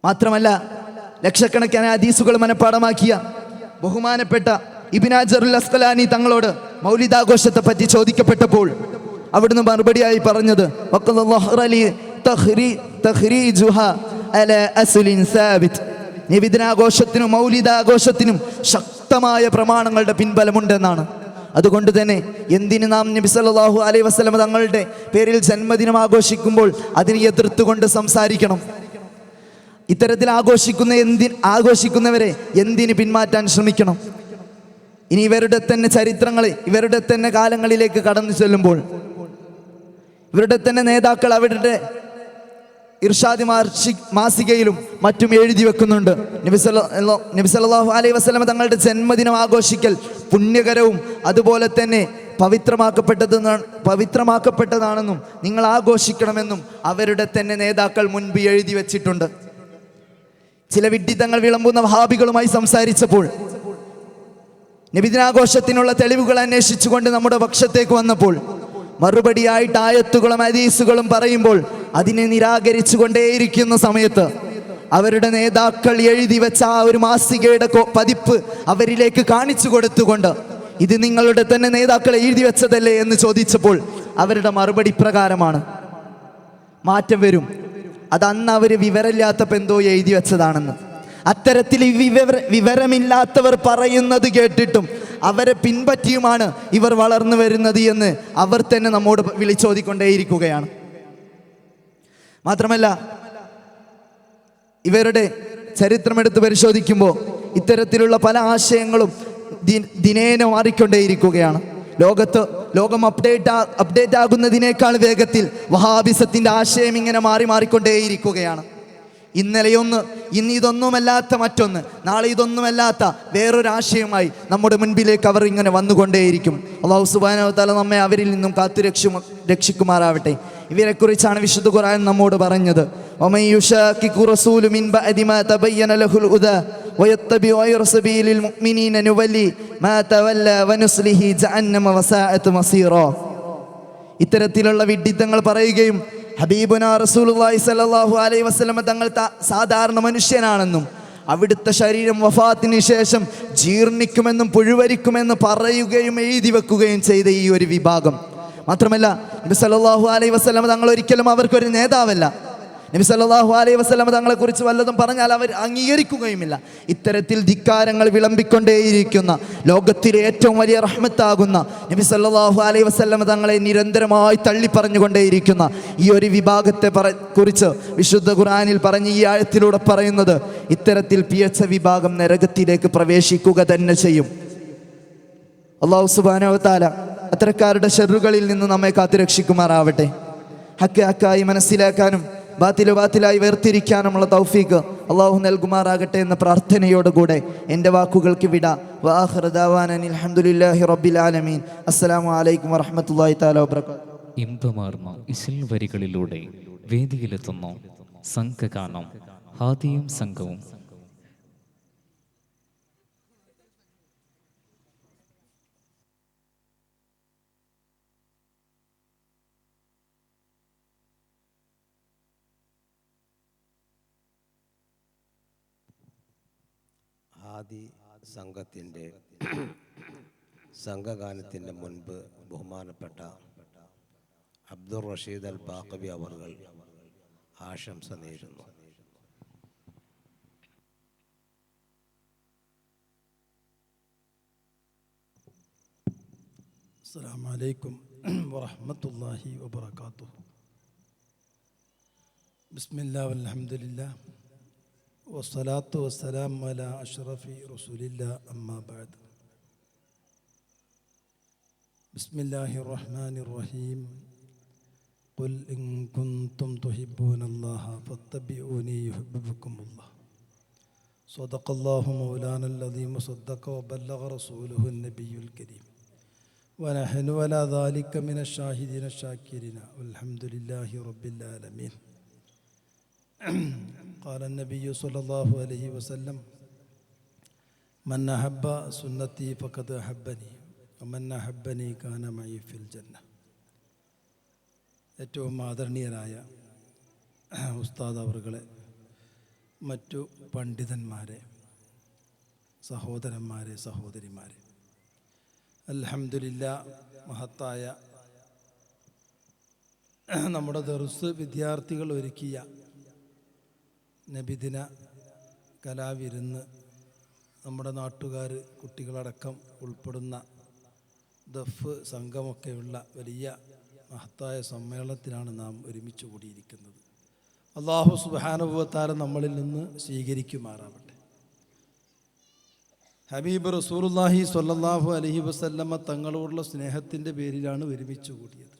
മാത്രമല്ല ലക്ഷക്കണക്കിന് ഹദീസുകൾ മനഃപ്പാടമാക്കിയ ബഹുമാനപ്പെട്ട ഇബ്നു ഹജറുൽ അസ്ഖലാനി തങ്ങളോട് മൗലിദാഘോഷത്തെ പറ്റി ചോദിക്കപ്പെട്ടപ്പോൾ അവിടുന്ന് മറുപടിയായി പറഞ്ഞത് നബിദിനാഘോഷത്തിനും മൗലിദാഘോഷത്തിനും ശക്തമായ പ്രമാണങ്ങളുടെ പിൻബലമുണ്ടെന്നാണ്. അതുകൊണ്ട് തന്നെ എന്തിന് നാം നബി സല്ലല്ലാഹു അലൈഹി വസല്ലം തങ്ങളുടെ പേരിൽ ജന്മദിനം ആഘോഷിക്കുമ്പോൾ അതിനെ എതിർത്തുകൊണ്ട് സംസാരിക്കണം? ഇത്തരത്തിൽ ആഘോഷിക്കുന്നവരെ എന്തിന് പിന്മാറ്റാൻ ശ്രമിക്കണം? ഇനി ഇവരുടെ തന്നെ ചരിത്രങ്ങളെ, ഇവരുടെ തന്നെ കാലങ്ങളിലേക്ക് കടന്നു ചെല്ലുമ്പോൾ ഇവരുടെ തന്നെ നേതാക്കൾ അവരുടെ ഇർഷാദി മാസികയിലും മറ്റും എഴുതി വെക്കുന്നുണ്ട്, നബി സല്ലല്ലാഹു അലൈഹി വസല്ലം തങ്ങളുടെ ജന്മദിനം ആഘോഷിക്കൽ പുണ്യകരവും അതുപോലെ തന്നെ പവിത്രമാക്കപ്പെട്ടതാണെന്നും നിങ്ങൾ ആഘോഷിക്കണമെന്നും അവരുടെ തന്നെ നേതാക്കൾ മുൻപ് എഴുതി വെച്ചിട്ടുണ്ട്. ചില വിഡ്ഢിത്തങ്ങൾ വിളമ്പുന്ന വഹാബികളുമായി സംസാരിച്ചപ്പോൾ നബിദിനാഘോഷത്തിനുള്ള തെളിവുകൾ അന്വേഷിച്ചുകൊണ്ട് നമ്മുടെ പക്ഷത്തേക്ക് വന്നപ്പോൾ മറുപടിയായിട്ട് ആയത്തുകളും ഹദീസുകളും പറയുമ്പോൾ അതിനെ നിരാകരിച്ചു കൊണ്ടേയിരിക്കുന്ന സമയത്ത് അവരുടെ നേതാക്കൾ എഴുതി വെച്ച ആ ഒരു മാസികയുടെ പതിപ്പ് അവരിലേക്ക് കാണിച്ചു കൊടുത്തുകൊണ്ട് ഇത് നിങ്ങളുടെ തന്നെ നേതാക്കൾ എഴുതി വെച്ചതല്ലേ എന്ന് ചോദിച്ചപ്പോൾ അവരുടെ മറുപടി പ്രകാരമാണ്, മാറ്റം വരും, അത് അന്ന് അവർ വിവരമില്ലാത്തപ്പോൾ എന്തോ എഴുതി വെച്ചതാണെന്ന്. അത്തരത്തിൽ വിവരമില്ലാത്തവർ പറയുന്നത് കേട്ടിട്ടും അവരെ പിൻപറ്റിയുമാണ് ഇവർ വളർന്നു വരുന്നത് എന്ന് അവർ തന്നെ നമ്മോട് വിളിച്ചോതിക്കൊണ്ടേയിരിക്കുകയാണ്. മാത്രമല്ല ഇവരുടെ ചരിത്രമെടുത്ത് പരിശോധിക്കുമ്പോൾ ഇത്തരത്തിലുള്ള പല ആശയങ്ങളും ദിനേന മാറിക്കൊണ്ടേയിരിക്കുകയാണ്. ലോകം അപ്ഡേറ്റ് ആകുന്നതിനേക്കാൾ വേഗത്തിൽ വഹാബിസത്തിന്റെ ആശയം ഇങ്ങനെ മാറിക്കൊണ്ടേയിരിക്കുകയാണ്. ഇന്ന് ഇതൊന്നുമല്ലാത്ത മറ്റൊന്ന്, നാളെ ഇതൊന്നുമല്ലാത്ത വേറൊരാശയമായി നമ്മുടെ മുൻപിലേക്ക് അവർ ഇങ്ങനെ വന്നുകൊണ്ടേയിരിക്കും. അല്ലാഹു സുബ്ഹാനഹു വ തആല നമ്മെ അവരിൽ നിന്നും കാത്തു രക്ഷിക്കുമാറാവട്ടെ. ഇവരെക്കുറിച്ചാണ് വിശുദ്ധ ഖുർആൻ നമ്മോട് പറഞ്ഞത്, വമൻ യുശാഖിഖു റസൂല മിൻ ബഅദി മാ തബയ്യന ലഹുൽ ഹുദാ വയത്തബി ഗൈറ സബീലിൽ മുഅ്മിനീന നുവല്ലി മാ തവല്ല വനുസ്ലിഹി ജഹന്നമ വസാഅത് മസീറാ. ഇത്തരത്തിലുള്ള വിഡ്ഢിത്തങ്ങൾ പറയുകയും ഹബീബുനാ റസൂലുള്ളാഹി സ്വല്ലല്ലാഹു അലൈഹി വസല്ലം തങ്ങൾ സാധാരണ മനുഷ്യനാണെന്നും അവിടുത്തെ ശരീരം വഫാത്തിന് ശേഷം ജീർണിക്കുമെന്നും പുഴുവരിക്കുമെന്ന് പറയുകയും എഴുതി വെക്കുകയും ചെയ്ത ഈ ഒരു വിഭാഗം. മാത്രമല്ല നബി സല്ലല്ലാഹു അലൈഹി വസല്ലം തങ്ങൾ ഒരിക്കലും അവർക്കൊരു നേതാവല്ല. നബി സല്ലല്ലാഹു അലൈഹി വസല്ലം തങ്ങളെക്കുറിച്ച് വല്ലതും പറഞ്ഞാൽ അവർ അംഗീകരിക്കുകയുമില്ല. ഇത്തരത്തിൽ ധിക്കാരങ്ങൾ വിളമ്പിക്കൊണ്ടേയിരിക്കുന്ന ലോകത്തിലെ ഏറ്റവും വലിയ റഹ്മത്താകുന്ന നബി സല്ലല്ലാഹു അലൈഹി വസല്ലം തങ്ങളെ നിരന്തരമായി തള്ളിപ്പറഞ്ഞുകൊണ്ടേയിരിക്കുന്ന ഈ ഒരു വിഭാഗത്തെ കുറിച്ച് വിശുദ്ധ ഖുർആനിൽ പറഞ്ഞ് ഈ ആയത്തിലൂടെ പറയുന്നത്, ഇത്തരത്തിൽ പിഴച്ച വിഭാഗം നരകത്തിലേക്ക് പ്രവേശിക്കുക തന്നെ ചെയ്യും. അല്ലാഹു സുബ്ഹാനഹു വ തആല അത്തരക്കാരുടെ ഷർറുകളിൽ നിന്ന് നമ്മെ കാത്തുരക്ഷിക്കുമാറാവട്ടെ. ഹക്ക് ഹക്കായി മനസ്സിലാക്കാനും ബാത്തിലായി വേർതിരിക്കാനുമുള്ള തൗഫീഖ് അള്ളാഹു നൽകുമാറാകട്ടെ എന്ന പ്രാർത്ഥനയോടുകൂടെ എൻ്റെ വാക്കുകൾക്ക് വിട. വആഖിറു ദഅവാനാ അൽഹംദുലില്ലാഹി റബ്ബിൽ ആലമീൻ. അസ്സലാമു അലൈക്കും വറഹ്മത്തുള്ളാഹി തആല വബറകാതുഹു. ഇമ്പമാർന്ന ഇസ്ലാം വരികളിലൂടെ വേദിയിലെത്തുന്നു സംഘഗാനം ഹാദിയും സംഘവും. ആദി സംഘത്തിൻ്റെ സംഘഗാനത്തിൻ്റെ മുൻപ് ബഹുമാനപ്പെട്ട അബ്ദുർ റഷീദ് അൽ ബാഖവി അവർകൾ ആശംസ നേരുന്നു. അസ്സലാമു അലൈക്കും വറഹ്മത്തുള്ളാഹി വബറകാതുഹു. ബിസ്മില്ലാഹി വൽഹംദുലില്ലാഹ് വസ്സലാത്തു വസ്സലാമു അലാ അഷ്റഫി റസൂലില്ലാഹ് അമ്മാ ബഅദ്. ബിസ്മില്ലാഹിർ റഹ്മാനിർ റഹീം. ഖുൽ ഇൻ കുൻതും തുഹിബ്ബൂനല്ലാഹ ഫത്തബിഊനി യുഹിബ്ബുകുമുല്ലാഹ്. സ്വദഖല്ലാഹു മൗലാനൽ അദീം വസദ്ദഖ വബല്ലഗ റസൂലുഹുൻ നബിയ്യുൽ കരീം. വനഹ്നു അലാ ദാലിക മിനശ് ഷാഹിദീന ശാകിരീന വൽഹംദുലില്ലാഹി റബ്ബിൽ ആലമീൻ. قال النبي صلى الله عليه وسلم من أحب سنتي فقد أحبني ومن أحبني كان معي في الجنة. ഏറ്റവും ആദരണീയനായ ഉസ്താദ് അവറുകളെ, മറ്റു പണ്ഡിതന്മാരെ, സഹോദരന്മാരെ, സഹോദരിമാരെ, അൽഹംദുലില്ലാഹ്, മഹത്തായ നമ്മുടെ ദർസ് വിദ്യാർത്ഥികൾ ഒരുക്കിയ നബിദിന കലാവിരുന്ന് നമ്മുടെ നാട്ടുകാർ, കുട്ടികളടക്കം ഉൾപ്പെടുന്ന ദഫ് സംഘമൊക്കെയുള്ള വലിയ മഹത്തായ സമ്മേളനത്തിനാണ് നാം ഒരുമിച്ച് കൂടിയിരിക്കുന്നത്. അല്ലാഹു സുബ്ഹാനഹു വ തആല നമ്മളിൽ നിന്ന് സ്വീകരിക്കുമാറാവട്ടെ. ഹബീബ് റസൂലുള്ളാഹി സ്വല്ലല്ലാഹു അലൈഹി വസല്ലമ തങ്ങളോടുള്ള സ്നേഹത്തിൻ്റെ പേരിലാണ് ഒരുമിച്ച് കൂടിയത്.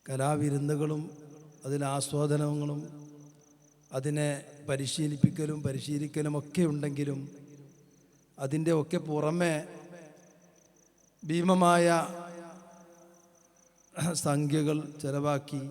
കലാവിരുന്നുകളും അതിലെ ആസ്വാദനങ്ങളും അതിനെ പരിശീലിക്കലും ഒക്കെ ഉണ്ടെങ്കിലും അതിൻ്റെ ഒക്കെ പുറമെ ഭീമമായ സംഖ്യകൾ ചെലവാക്കി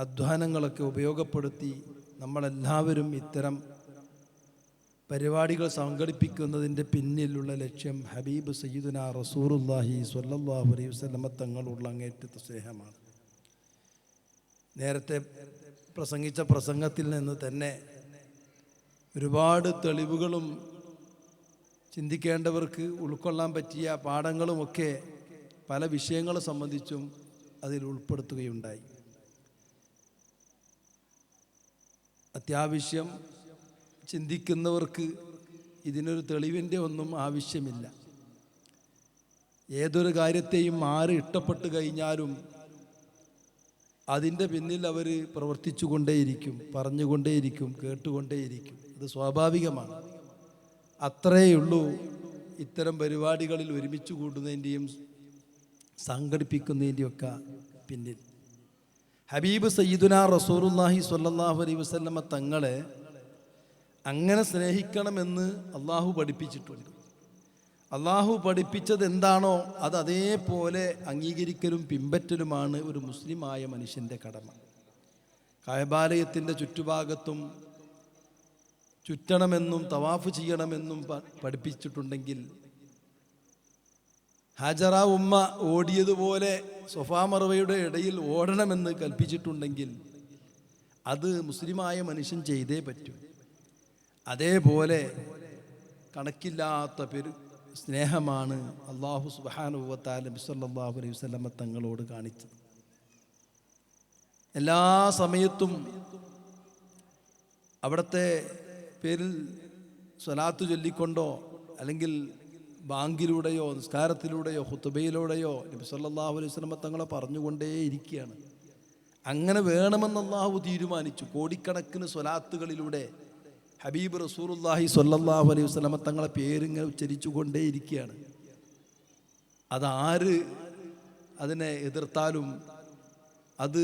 അധ്വാനങ്ങളൊക്കെ ഉപയോഗപ്പെടുത്തി നമ്മളെല്ലാവരും ഇത്തരം പരിപാടികൾ സംഘടിപ്പിക്കുന്നതിൻ്റെ പിന്നിലുള്ള ലക്ഷ്യം ഹബീബ് സയ്യിദുനാ റസൂലുള്ളാഹി സ്വല്ലല്ലാഹു അലൈഹി വസല്ലമ തങ്ങളുള്ള അങ്ങേറ്റത്തെ സ്നേഹമാണ്. നേരത്തെ പ്രസംഗിച്ച പ്രസംഗത്തിൽ നിന്ന് തന്നെ ഒരുപാട് തെളിവുകളും ചിന്തിക്കേണ്ടവർക്ക് ഉൾക്കൊള്ളാൻ പറ്റിയ പാഠങ്ങളുമൊക്കെ പല വിഷയങ്ങളെ സംബന്ധിച്ചും അതിൽ ഉൾപ്പെടുത്തുകയുണ്ടായി. അത്യാവശ്യം ചിന്തിക്കുന്നവർക്ക് ഇതിനൊരു തെളിവിൻ്റെ ഒന്നും ആവശ്യമില്ല. ഏതൊരു കാര്യത്തെയും ആര് ഇഷ്ടപ്പെട്ട് കഴിഞ്ഞാലും അതിൻ്റെ പിന്നിൽ അവർ പ്രവർത്തിച്ചു കൊണ്ടേയിരിക്കും, പറഞ്ഞുകൊണ്ടേയിരിക്കും, കേട്ടുകൊണ്ടേയിരിക്കും. അത് സ്വാഭാവികമാണ്. അത്രയുള്ളൂ ഇത്തരം പരിപാടികളിൽ ഒരുമിച്ച് കൂടുന്നതിൻ്റെയും സംഘടിപ്പിക്കുന്നതിൻ്റെയൊക്കെ പിന്നിൽ. ഹബീബ് സയ്യിദുനാ റസൂലുള്ളാഹി സ്വല്ലല്ലാഹു അലൈഹി വസല്ലമ തങ്ങളെ അങ്ങനെ സ്നേഹിക്കണമെന്ന് അള്ളാഹു പഠിപ്പിച്ചിട്ടുണ്ട്. അള്ളാഹു പഠിപ്പിച്ചത് എന്താണോ അത് അതേപോലെ അംഗീകരിക്കലും പിൻപറ്റലുമാണ് ഒരു മുസ്ലിമായ മനുഷ്യൻ്റെ കടമ. കഅബാലയത്തിൻ്റെ ചുറ്റുഭാഗത്തും ചുറ്റണമെന്നും തവാഫ് ചെയ്യണമെന്നും പഠിപ്പിച്ചിട്ടുണ്ടെങ്കിൽ, ഹാജറ ഉമ്മ ഓടിയതുപോലെ സൊഫാ മർവയുടെ ഇടയിൽ ഓടണമെന്ന് കൽപ്പിച്ചിട്ടുണ്ടെങ്കിൽ അത് മുസ്ലിമായ മനുഷ്യൻ ചെയ്തേ പറ്റൂ. അതേപോലെ കണക്കില്ലാത്ത സ്നേഹമാണ് അല്ലാഹു സുബ്ഹാനഹു വ തആല നബി സല്ലല്ലാഹു അലൈഹി വസല്ലമ തങ്ങളോട് കാണിച്ചത്. എല്ലാ സമയത്തും അവിടുത്തെ പേരിൽ സ്വലാത്ത് ചൊല്ലിക്കൊണ്ടോ അല്ലെങ്കിൽ ബാങ്കിലൂടെയോ നിസ്കാരത്തിലൂടെയോ ഖുതുബയിലൂടെയോ നബി സല്ലല്ലാഹു അലൈഹി വസല്ലമ തങ്ങളെ പറഞ്ഞുകൊണ്ടേയിരിക്കുകയാണ്. അങ്ങനെ വേണമെന്ന് അല്ലാഹു തീരുമാനിച്ചു. കോടിക്കണക്കിന് സ്വലാത്തുകളിലൂടെ ഹബീബ് റസൂലുള്ളാഹി സ്വല്ലല്ലാഹു അലൈഹി വസല്ലമ തങ്ങളെ പേരിങ്ങനെ ഉച്ചരിച്ചു കൊണ്ടേയിരിക്കുകയാണ്. അതാര് അതിനെ എതിർത്താലും അത്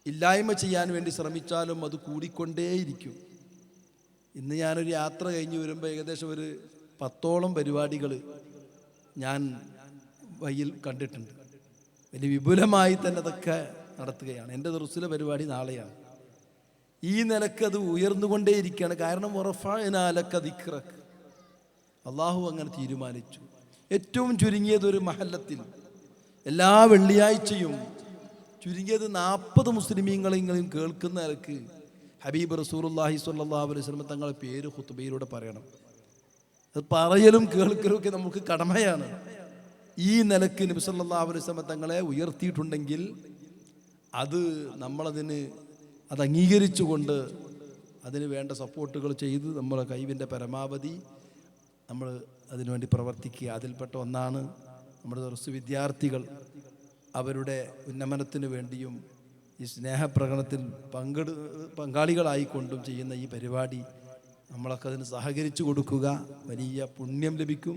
ഇല്ലായ്മ ചെയ്യാൻ വേണ്ടി ശ്രമിച്ചാലും അത് കൂടിക്കൊണ്ടേയിരിക്കും. ഇന്ന് ഞാനൊരു യാത്ര കഴിഞ്ഞ് വരുമ്പോൾ ഏകദേശം ഒരു 10ഓളം പരിപാടികൾ ഞാൻ വഴിയിൽ കണ്ടിട്ടുണ്ട്. വലിയ വിപുലമായി തന്നെ അതൊക്കെ നടത്തുകയാണ്. എൻ്റെ ദർസിലെ പരിപാടി നാളെയാണ്. ഈ നിലക്ക് അത് ഉയർന്നുകൊണ്ടേയിരിക്കുകയാണ്. കാരണം വറഫഅനാ ലക ദിക്റക്, അള്ളാഹു അങ്ങനെ തീരുമാനിച്ചു. ഏറ്റവും ചുരുങ്ങിയത് ഒരു മഹല്ലത്തിൽ എല്ലാ വെള്ളിയാഴ്ചയും ചുരുങ്ങിയത് 40 മുസ്ലിമീങ്ങളെങ്കിലും കേൾക്കുന്ന നിലക്ക് ഹബീബ് റസൂലുള്ളാഹി സ്വല്ലല്ലാഹു അലൈഹി വസല്ലം തങ്ങളുടെ പേര് ഖുതുബയിലൂടെ പറയണം. അത് പറയലും കേൾക്കലും ഒക്കെ നമുക്ക് കടമയാണ്. ഈ നിലക്ക് നബി സല്ലല്ലാഹു അലൈഹി വസല്ലം തങ്ങളെ ഉയർത്തിയിട്ടുണ്ടെങ്കിൽ അത് നമ്മളതിന് അത് അംഗീകരിച്ചുകൊണ്ട് അതിന് വേണ്ട സപ്പോർട്ടുകൾ ചെയ്ത് നമ്മളെ കഴിവിൻ്റെ പരമാവധി നമ്മൾ അതിനുവേണ്ടി പ്രവർത്തിക്കുക. അതിൽപ്പെട്ട ഒന്നാണ് നമ്മുടെ ദർസ് വിദ്യാർത്ഥികൾ അവരുടെ ഉന്നമനത്തിന് വേണ്ടിയും ഈ സ്നേഹപ്രകടനത്തിൽ പങ്കാളികളായിക്കൊണ്ടും ചെയ്യുന്ന ഈ പരിപാടി. നമ്മളൊക്കെ അതിന് സഹകരിച്ചു കൊടുക്കുക, വലിയ പുണ്യം ലഭിക്കും.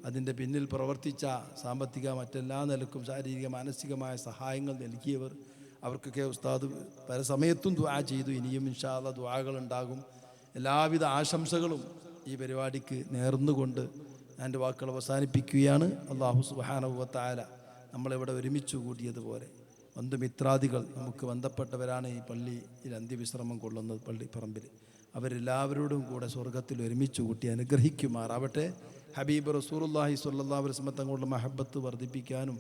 അതിൻ്റെ പിന്നിൽ പ്രവർത്തിച്ച സാമ്പത്തിക മറ്റെല്ലാ നിലക്കും ശാരീരിക മാനസികമായ സഹായങ്ങൾ നൽകിയവർ, അവർക്കൊക്കെ ഉസ്താദ് പല സമയത്തും ദുആ ചെയ്തു. ഇനിയും ഇൻഷാ അല്ലാഹ് ദുആകളുണ്ടാകും. എല്ലാവിധ ആശംസകളും ഈ പരിപാടിക്ക് നേർന്നുകൊണ്ട് എൻ്റെ വാക്കുകൾ അവസാനിപ്പിക്കുകയാണ്. അല്ലാഹു സുബ്ഹാനഹു വ തആല നമ്മളിവിടെ ഒരുമിച്ച് കൂടിയതുപോലെ ബന്ധുമിത്രാദികൾ നമുക്ക് ബന്ധപ്പെട്ടവരാണ് ഈ പള്ളിയിൽ അന്ത്യവിശ്രമം കൊള്ളുന്നത്, പള്ളിപ്പറമ്പിൽ. അവരെല്ലാവരോടും കൂടെ സ്വർഗത്തിൽ ഒരുമിച്ച് കൂട്ടി അനുഗ്രഹിക്കുമാറാവട്ടെ. ഹബീബ് റസൂലുള്ളാഹി സ്വല്ലല്ലാഹു അലൈഹി വസല്ലം തങ്ങളുടെ മഹബത്ത് വർദ്ധിപ്പിക്കാനും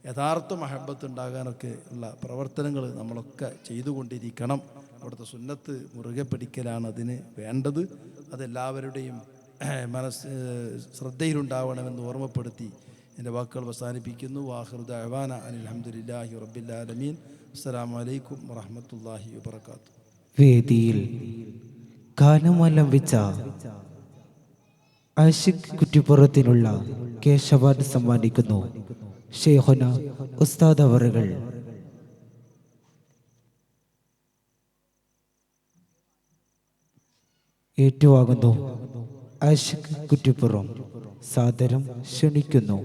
യഥാർത്ഥ മഹബത്ത് ഉണ്ടാകാനൊക്കെ ഉള്ള പ്രവർത്തനങ്ങൾ നമ്മളൊക്കെ ചെയ്തുകൊണ്ടിരിക്കണം. അവിടുത്തെ സുന്നത്ത് മുറുകെ പിടിക്കലാണ് അതിന് വേണ്ടത്. അതെല്ലാവരുടെയും ശ്രദ്ധയിലുണ്ടാവണമെന്ന് ഓർമ്മപ്പെടുത്തി എൻ്റെ വാക്കുകൾ അവസാനിപ്പിക്കുന്നു. വാഖിറു ദഅവാന അനിൽ ഹംദുലില്ലാഹി റബ്ബിൽ ആലമീൻ. അസ്സലാമു അലൈക്കും വറഹ്മത്തുള്ളാഹി വബറകാതുഹു. വേദിയിൽ ഗാനമലം വെച്ച ആഷിഖ് കുറ്റിപ്പുറത്തിനുള്ള കേശവാർഡ് സമ്മാനിക്കുന്നു ഷെയ്ഖുന ഉസ്താദ് അവറുകൾ. ഏറ്റുവാങ്ങുന്നു ആഷിഖ് കുറ്റിപ്പുറം. സാദരം ക്ഷണിക്കുന്നു.